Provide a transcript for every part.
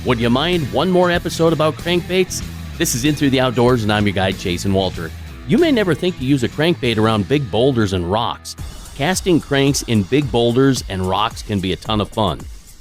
Would you mind one more episode about crankbaits? This is In Through the Outdoors, and I'm your guide, Jason Walter. You may never think to use a crankbait around big boulders and rocks. Casting cranks in big boulders and rocks can be a ton of fun.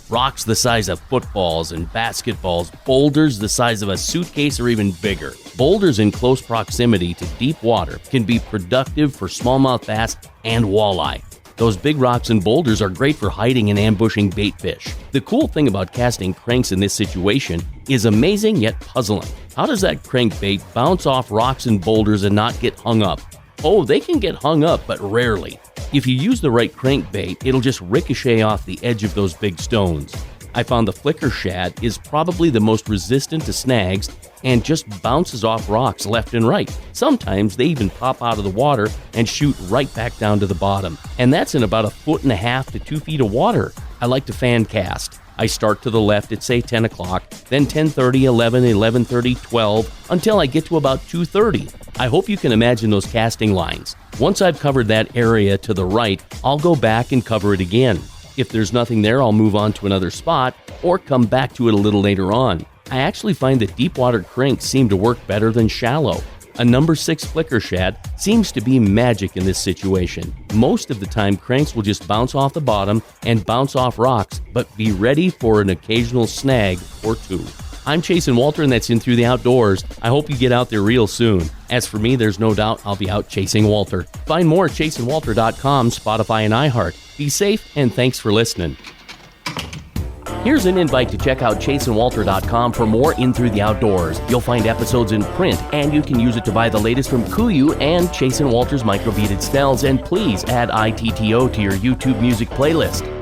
Rocks the size of footballs and basketballs, boulders the size of a suitcase or even bigger. Boulders in close proximity to deep water can be productive for smallmouth bass and walleye. Those big rocks and boulders are great for hiding and ambushing bait fish. The cool thing about casting cranks in this situation is amazing yet puzzling. How does that crankbait bounce off rocks and boulders and not get hung up? Oh, they can get hung up, but rarely. If you use the right crankbait, it'll just ricochet off the edge of those big stones. I found the flicker shad is probably the most resistant to snags and just bounces off rocks left and right. Sometimes they even pop out of the water and shoot right back down to the bottom. And that's in about 1.5 to 2 feet of water. I like to fan cast. I start to the left at say 10 o'clock, then 10:30, 11, 11:30, 12, until I get to about 2:30. I hope you can imagine those casting lines. Once I've covered that area to the right, I'll go back and cover it again. If there's nothing there, I'll move on to another spot or come back to it a little later on. I actually find that deep water cranks seem to work better than shallow. A number 6 flicker shad seems to be magic in this situation. Most of the time, cranks will just bounce off the bottom and bounce off rocks, but be ready for an occasional snag or two. I'm Jason Walter, and that's In Through the Outdoors. I hope you get out there real soon. As for me, there's no doubt I'll be out chasing Walter. Find more at jasonwalter.com, Spotify, and iHeart. Be safe, and thanks for listening. Here's an invite to check out jasonwalter.com for more In Through the Outdoors. You'll find episodes in print, and you can use it to buy the latest from Kuiu and Jason Walter's microbeaded snells. And please add ITTO to your YouTube music playlist.